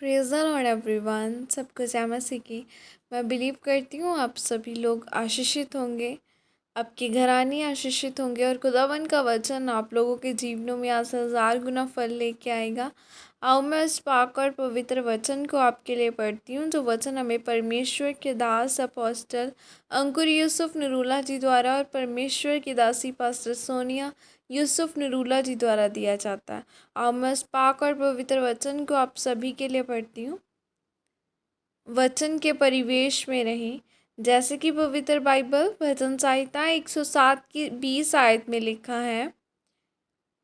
Praise the Lord everyone. सबको जय मसीह की। मैं बिलीव करती हूँ आप सभी लोग आशीषित होंगे, आपके घराने आशीषित होंगे और खुदावन का वचन आप लोगों के जीवनों में आज 1000 गुना फल लेके आएगा। आओ मैं इस पाक और पवित्र वचन को आपके लिए पढ़ती हूँ, जो वचन हमें परमेश्वर के दास अपोस्टल अंकुर यूसुफ नरूला जी द्वारा और परमेश्वर की दासी पास्टर सोनिया यूसुफ नरूला जी द्वारा दिया जाता है। आओ मैं इस पाक और पवित्र वचन को आप सभी के लिए पढ़ती हूँ। वचन के परिवेश में रहें, जैसे कि पवित्र बाइबल भजन संहिता 107 की 20 आयत में लिखा है,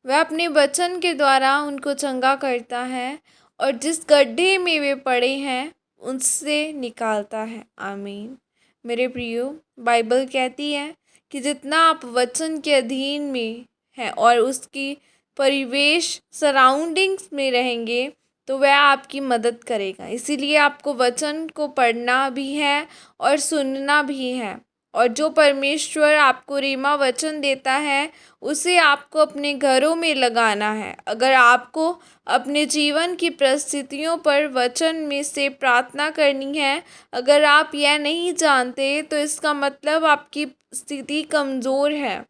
वह अपने वचन के द्वारा उनको चंगा करता है और जिस गड्ढे में वे पड़े हैं उससे निकालता है। आमीन। मेरे प्रियो, बाइबल कहती है कि जितना आप वचन के अधीन में हैं और उसकी परिवेश सराउंडिंग्स में रहेंगे तो वह आपकी मदद करेगा। इसीलिए आपको वचन को पढ़ना भी है और सुनना भी है, और जो परमेश्वर आपको रीमा वचन देता है उसे आपको अपने घरों में लगाना है। अगर आपको अपने जीवन की परिस्थितियों पर वचन में से प्रार्थना करनी है, अगर आप यह नहीं जानते तो इसका मतलब आपकी स्थिति कमज़ोर है।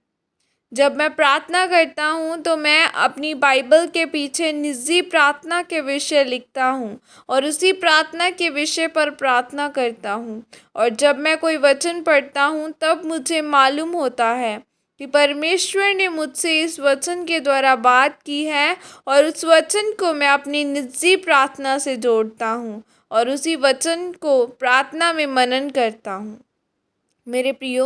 जब मैं प्रार्थना करता हूँ तो मैं अपनी बाइबल के पीछे निजी प्रार्थना के विषय लिखता हूँ और उसी प्रार्थना के विषय पर प्रार्थना करता हूँ। और जब मैं कोई वचन पढ़ता हूँ तब मुझे मालूम होता है कि परमेश्वर ने मुझसे इस वचन के द्वारा बात की है, और उस वचन को मैं अपनी निजी प्रार्थना से जोड़ता हूँ और उसी वचन को प्रार्थना में मनन करता हूँ। मेरे प्रियो,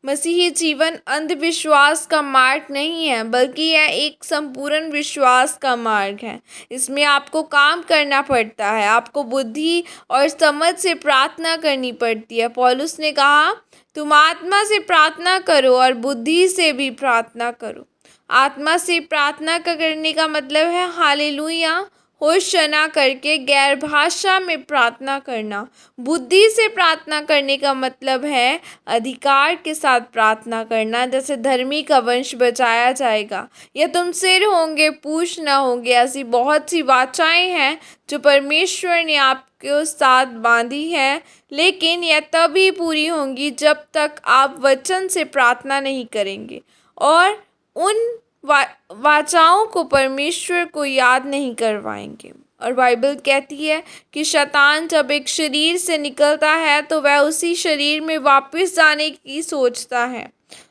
मसीही जीवन अंधविश्वास का मार्ग नहीं है, बल्कि यह एक संपूर्ण विश्वास का मार्ग है। इसमें आपको काम करना पड़ता है, आपको बुद्धि और समझ से प्रार्थना करनी पड़ती है। पौलुस ने कहा, तुम आत्मा से प्रार्थना करो और बुद्धि से भी प्रार्थना करो। आत्मा से प्रार्थना करने का मतलब है हालेलुया होशना करके गैर भाषा में प्रार्थना करना। बुद्धि से प्रार्थना करने का मतलब है अधिकार के साथ प्रार्थना करना, जैसे धर्मी का वंश बचाया जाएगा, या तुम सिर होंगे पूछ ना होंगे। ऐसी बहुत सी वाचाएं हैं जो परमेश्वर ने आपके साथ बांधी हैं, लेकिन यह तभी पूरी होंगी जब तक आप वचन से प्रार्थना नहीं करेंगे और उन वाचाओं को परमेश्वर को याद नहीं करवाएंगे। और बाइबल कहती है कि शैतान जब एक शरीर से निकलता है तो वह उसी शरीर में वापस जाने की सोचता है।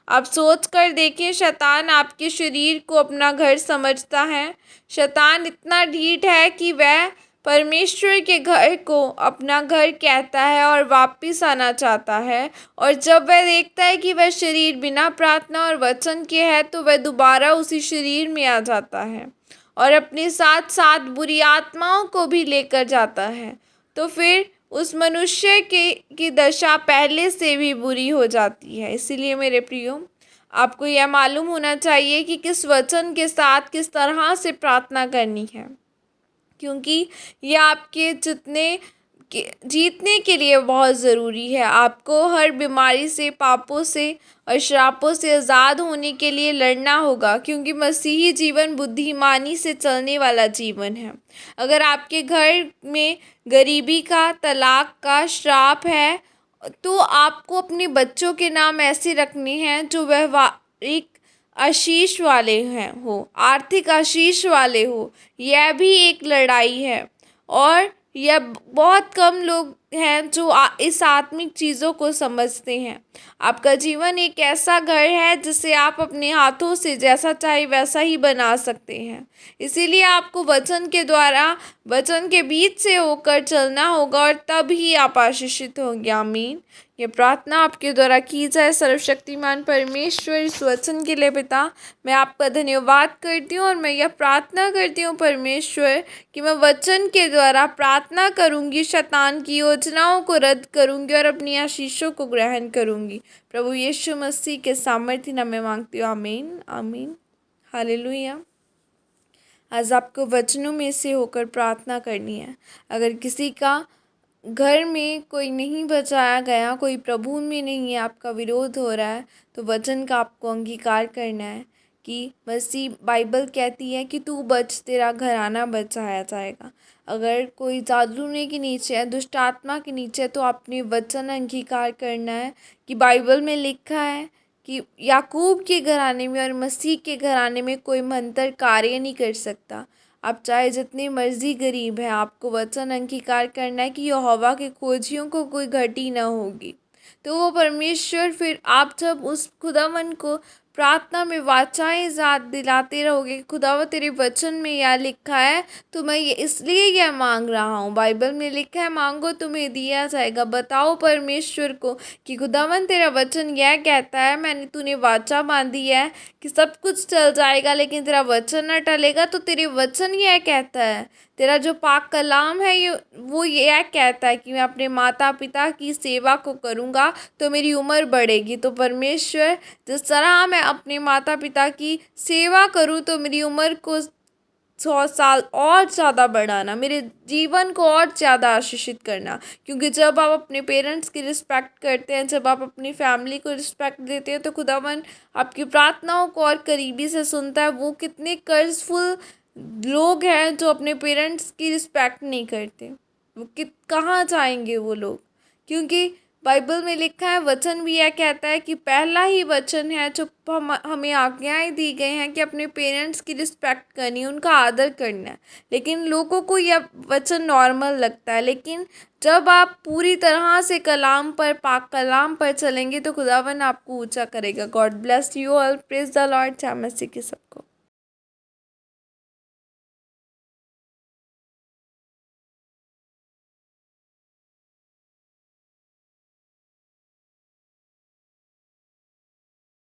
आप सोच कर देखें, शैतान आपके शरीर को अपना घर समझता है। शैतान इतना ढीठ है कि वह परमेश्वर के घर को अपना घर कहता है और वापस आना चाहता है, और जब वह देखता है कि वह शरीर बिना प्रार्थना और वचन के है तो वह दोबारा उसी शरीर में आ जाता है और अपने साथ साथ बुरी आत्माओं को भी लेकर जाता है। तो फिर उस मनुष्य की दशा पहले से भी बुरी हो जाती है। इसीलिए मेरे प्रियो, आपको यह मालूम होना चाहिए कि किस वचन के साथ किस तरह से प्रार्थना करनी है, क्योंकि ये आपके जीतने के लिए बहुत ज़रूरी है। आपको हर बीमारी से, पापों से और श्रापों से आज़ाद होने के लिए लड़ना होगा, क्योंकि मसीही जीवन बुद्धिमानी से चलने वाला जीवन है। अगर आपके घर में गरीबी का, तलाक का श्राप है, तो आपको अपने बच्चों के नाम ऐसे रखने हैं जो व्यवहारिक आशीष वाले हैं हो, आर्थिक आशीष वाले हो। यह भी एक लड़ाई है, और यह बहुत कम लोग हैं जो इस आत्मिक चीज़ों को समझते हैं। आपका जीवन एक ऐसा घर है जिसे आप अपने हाथों से जैसा चाहे वैसा ही बना सकते हैं। इसीलिए आपको वचन के द्वारा, वचन के बीच से होकर चलना होगा, और तब ही आप आशीषित होंगे। आमीन। ये प्रार्थना आपके द्वारा की जाए। सर्वशक्तिमान परमेश्वर, इस वचन के लिए पिता, मैं आपका धन्यवाद करती हूँ और मैं यह प्रार्थना करती हूँ परमेश्वर कि मैं वचन के द्वारा प्रार्थना करूँगी, शैतान की योजनाओं को रद्द करूँगी और अपनी आशीषों को ग्रहण करूँगी। प्रभु यीशु मसीह के सामर्थ्य नाम में मांगती हूँ। आमीन आमीन। हालेलुया। आज आपको वचनों में से होकर प्रार्थना करनी है। अगर किसी का घर में कोई नहीं बचाया गया, कोई प्रभु में नहीं है, आपका विरोध हो रहा है, तो वचन का आपको अंगीकार करना है कि मसीह, बाइबल कहती है कि तू बच, तेरा घराना बचाया जाएगा। अगर कोई जादूने के नीचे है, दुष्ट आत्मा के नीचे है, तो अपने वचन अंगीकार करना है कि बाइबल में लिखा है कि याकूब के घराने में और मसीह के घराने में कोई मंत्र कार्य नहीं कर सकता। आप चाहे जितनी मर्जी गरीब हैं, आपको वचन अंगीकार करना है कि यहोवा के खोजियों को कोई घटी ना होगी। तो वो परमेश्वर, फिर आप जब उस खुदावन को प्रार्थना में वाचाएं याद दिलाते रहोगे, खुदावन तेरे वचन में यह लिखा है, तो मैं ये इसलिए यह मांग रहा हूँ, बाइबल में लिखा है मांगो तुम्हें दिया जाएगा। बताओ परमेश्वर को कि खुदावन तेरा वचन यह कहता है, मैंने तूने वाचा बांधी है कि सब कुछ चल जाएगा, लेकिन तेरा वचन न टलेगा। तो तेरे वचन यह कहता है, तेरा जो पाक कलाम है ये वो यह कहता है कि मैं अपने माता पिता की सेवा को करूँगा तो मेरी उम्र बढ़ेगी। तो परमेश्वर, जिस तरह मैं अपने माता पिता की सेवा करूँ तो मेरी उम्र को 100 साल और ज़्यादा बढ़ाना, मेरे जीवन को और ज़्यादा आशीषित करना। क्योंकि जब आप अपने पेरेंट्स की रिस्पेक्ट करते हैं, जब आप अपनी फैमिली को रिस्पेक्ट देते हैं, तो खुदावन आपकी प्रार्थनाओं को और करीबी से सुनता है। वो कितने कर्जफुल लोग हैं जो अपने पेरेंट्स की रिस्पेक्ट नहीं करते, वो कित कहाँ जाएंगे वो लोग। क्योंकि बाइबल में लिखा है, वचन भी यह कहता है कि पहला ही वचन है जो हमें आज्ञाएं दी गई हैं कि अपने पेरेंट्स की रिस्पेक्ट करनी है, उनका आदर करना है। लेकिन लोगों को यह वचन नॉर्मल लगता है, लेकिन जब आप पूरी तरह से कलाम पर, पाक कलाम पर चलेंगे तो खुदावन आपको ऊंचा करेगा। God bless you all, praise the Lord. जय मसीह की सबको।